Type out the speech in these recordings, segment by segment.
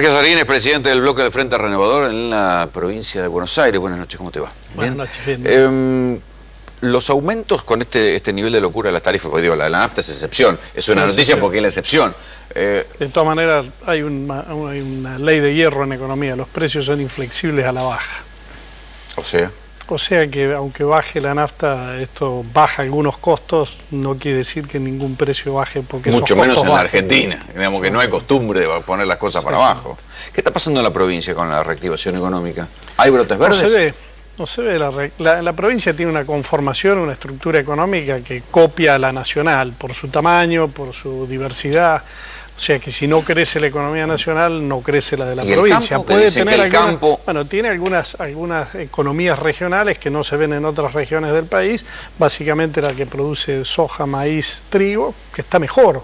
Sergio Sarín es presidente del bloque del Frente Renovador en la provincia de Buenos Aires. Buenas noches, ¿cómo te va? Buenas noches, bien. Los aumentos con este nivel de locura de las tarifas, porque digo, la nafta es excepción, es una noticia porque es la excepción. De todas maneras, hay una ley de hierro en economía, los precios son inflexibles a la baja. O sea que aunque baje la nafta, esto baja algunos costos, no quiere decir que ningún precio baje porque mucho menos en bajen. la Argentina, digamos que no hay costumbre de poner las cosas para abajo. ¿Qué está pasando en la provincia con la reactivación económica? ¿Hay brotes verdes? No se ve. La provincia tiene una conformación, una estructura económica que copia a la nacional por su tamaño, por su diversidad. O sea que si no crece la economía nacional, no crece la de la provincia. Puede tener tiene algunas economías regionales que no se ven en otras regiones del país, básicamente la que produce soja, maíz, trigo, que está mejor.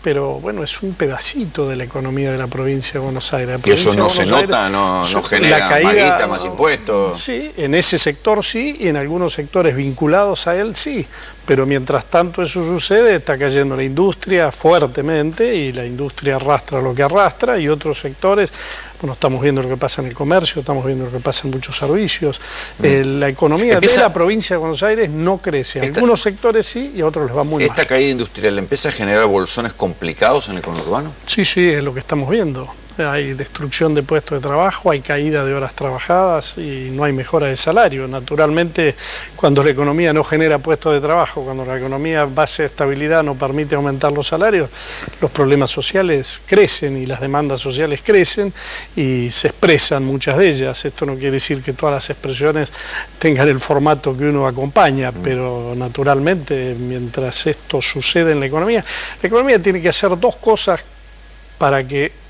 Pero bueno, es un pedacito de la economía de la provincia de Buenos Aires. ¿Y eso no se nota? ¿No genera más guita, más impuestos? Sí, en ese sector sí, y en algunos sectores vinculados a él sí. Pero mientras tanto eso sucede, está cayendo la industria fuertemente, y la industria arrastra lo que arrastra, y otros sectores, bueno, estamos viendo lo que pasa en el comercio, estamos viendo lo que pasa en muchos servicios. La economía de la provincia de Buenos Aires no crece. Algunos sectores sí, y a otros les va muy mal. ¿Esta caída industrial empieza a generar bolsones complicados en el conurbano? Sí, es lo que estamos viendo. Hay destrucción de puestos de trabajo, hay caída de horas trabajadas y no hay mejora de salario. Naturalmente, cuando la economía no genera puestos de trabajo, cuando la economía base de estabilidad no permite aumentar los salarios, los problemas sociales crecen y las demandas sociales crecen y se expresan muchas de ellas. Esto no quiere decir que todas las expresiones tengan el formato que uno acompaña, pero naturalmente, mientras esto sucede en la economía tiene que hacer dos cosas para que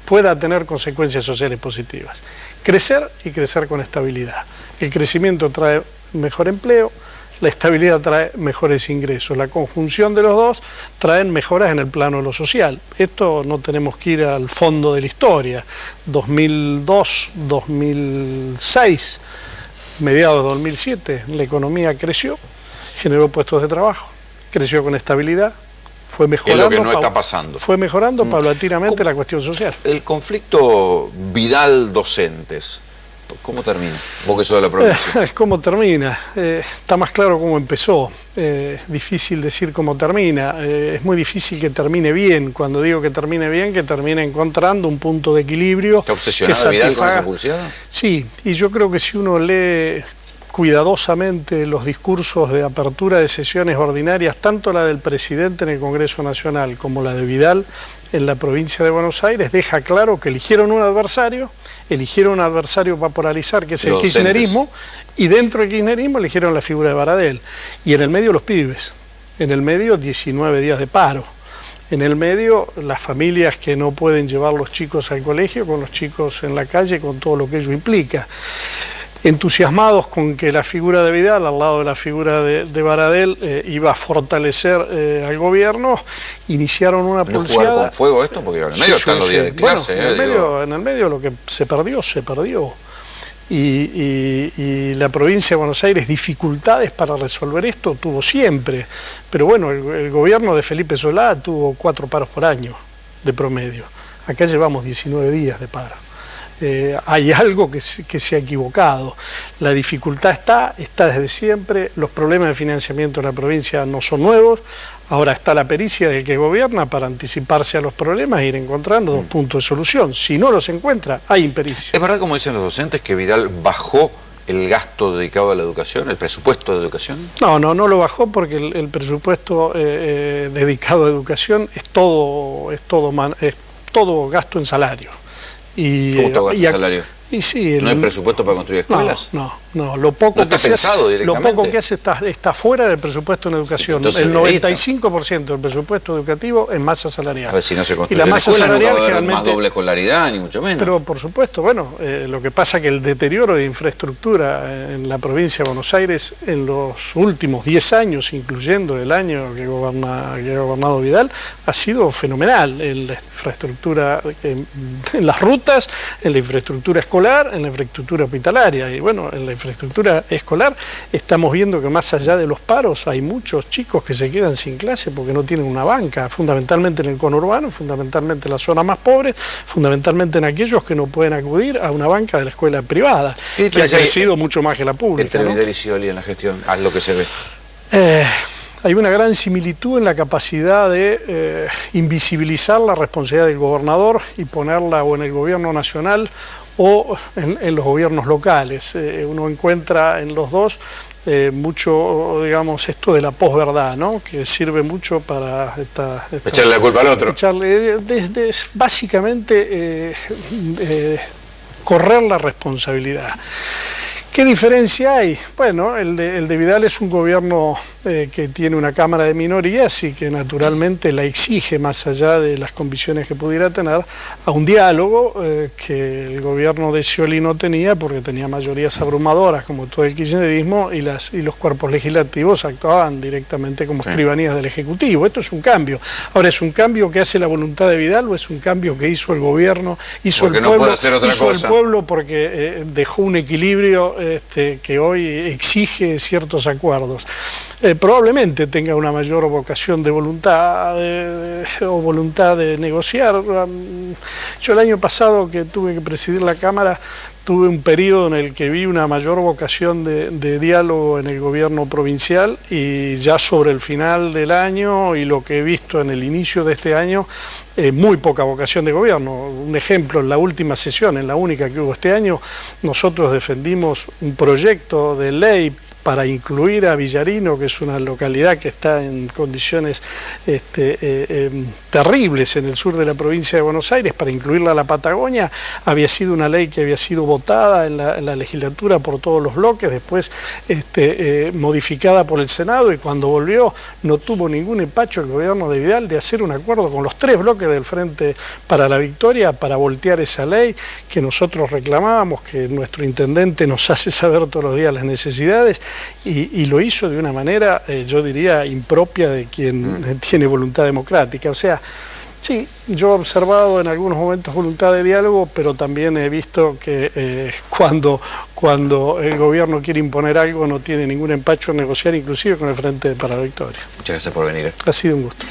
pueda tener consecuencias sociales positivas. Crecer y crecer con estabilidad. El crecimiento trae mejor empleo, la estabilidad trae mejores ingresos. La conjunción de los dos traen mejoras en el plano de lo social. Esto no tenemos que ir al fondo de la historia. 2002, 2006, mediados de 2007, la economía creció, generó puestos de trabajo, creció con estabilidad. Fue mejorando, es lo que no está pasando. Fue mejorando paulatinamente la cuestión social. El conflicto Vidal-Docentes, ¿cómo termina? Vos que sos de la provincia. ¿Cómo termina? Está más claro cómo empezó. Difícil decir cómo termina. Es muy difícil que termine bien. Cuando digo que termine bien, que termine encontrando un punto de equilibrio. ¿Está obsesionado Vidal con esa pulseada? Sí, y yo creo que si uno lee cuidadosamente los discursos de apertura de sesiones ordinarias, tanto la del presidente en el Congreso Nacional como la de Vidal en la provincia de Buenos Aires, deja claro que eligieron un adversario para polarizar, que es el kirchnerismo, y dentro del kirchnerismo eligieron la figura de Baradel, y en el medio los pibes, en el medio 19 días de paro, en el medio las familias que no pueden llevar los chicos al colegio, con los chicos en la calle, con todo lo que ello implica. Entusiasmados con que la figura de Vidal, al lado de la figura de Baradel, iba a fortalecer al gobierno, iniciaron una pulseada. ¿No jugar con fuego esto? Porque en el medio están los días de clase. Bueno, en el medio lo que se perdió. Y la provincia de Buenos Aires dificultades para resolver esto tuvo siempre. Pero bueno, el gobierno de Felipe Solá tuvo 4 paros por año de promedio. Acá llevamos 19 días de paro. Hay algo que se ha equivocado. La dificultad está desde siempre. Los problemas de financiamiento en la provincia no son nuevos. Ahora está la pericia del que gobierna para anticiparse a los problemas e ir encontrando dos puntos de solución. Si no los encuentra, hay impericia. ¿Es verdad, como dicen los docentes, que Vidal bajó el gasto dedicado a la educación, el presupuesto de educación? No lo bajó porque el presupuesto dedicado a educación es todo gasto en salario. ¿Cómo está gasto en salario? Y sí, ¿No hay presupuesto para construir escuelas? No, lo poco ¿No está pensado directamente? Lo poco que hace está fuera del presupuesto en educación. Entonces, el 95% del presupuesto educativo es masa salarial. A ver, si no se construye la masa salarial no va a haber generalmente más doble escolaridad, ni mucho menos. Pero por supuesto, lo que pasa es que el deterioro de infraestructura en la provincia de Buenos Aires en los últimos 10 años, incluyendo el año que ha gobernado Vidal, ha sido fenomenal. En la infraestructura, en las rutas, en la infraestructura escolar, escolar, en la infraestructura hospitalaria. Y bueno, en la infraestructura escolar estamos viendo que más allá de los paros hay muchos chicos que se quedan sin clase porque no tienen una banca, fundamentalmente en el conurbano, fundamentalmente en las zonas más pobres, fundamentalmente en aquellos que no pueden acudir a una banca de la escuela privada, que ha crecido mucho más que la pública. Entre Vidal y Scioli en la gestión, haz lo que se ve. Hay una gran similitud en la capacidad de invisibilizar la responsabilidad del gobernador y ponerla o en el gobierno nacional o en los gobiernos locales. Uno encuentra en los dos mucho, digamos, esto de la posverdad, ¿no? Que sirve mucho para echarle la culpa al otro. Básicamente correr la responsabilidad. ¿Qué diferencia hay? Bueno, el de Vidal es un gobierno que tiene una Cámara de minorías y que naturalmente la exige, más allá de las convicciones que pudiera tener, a un diálogo que el gobierno de Scioli no tenía porque tenía mayorías abrumadoras, como todo el kirchnerismo, y los cuerpos legislativos actuaban directamente como escribanías del Ejecutivo. Esto es un cambio. Ahora, ¿es un cambio que hace la voluntad de Vidal o es un cambio que hizo el gobierno, hizo el pueblo porque dejó un equilibrio que hoy exige ciertos acuerdos? Probablemente tenga una mayor vocación de voluntad o voluntad de negociar. Yo el año pasado que tuve que presidir la Cámara, tuve un periodo en el que vi una mayor vocación de diálogo en el gobierno provincial, y ya sobre el final del año y lo que he visto en el inicio de este año, muy poca vocación de gobierno. Un ejemplo, en la última sesión, en la única que hubo este año, nosotros defendimos un proyecto de ley para incluir a Villarino, que es una localidad que está en condiciones terribles en el sur de la provincia de Buenos Aires, para incluirla a la Patagonia. Había sido una ley que había sido votada en la legislatura por todos los bloques, después modificada por el Senado, y cuando volvió no tuvo ningún empacho el gobierno de Vidal de hacer un acuerdo con los tres bloques del Frente para la Victoria para voltear esa ley que nosotros reclamábamos, que nuestro intendente nos hace saber todos los días las necesidades, y lo hizo de una manera, yo diría, impropia de quien tiene voluntad democrática. O sea, sí, yo he observado en algunos momentos voluntad de diálogo, pero también he visto que cuando el gobierno quiere imponer algo no tiene ningún empacho en negociar, inclusive con el Frente para la Victoria. Muchas gracias por venir. Ha sido un gusto.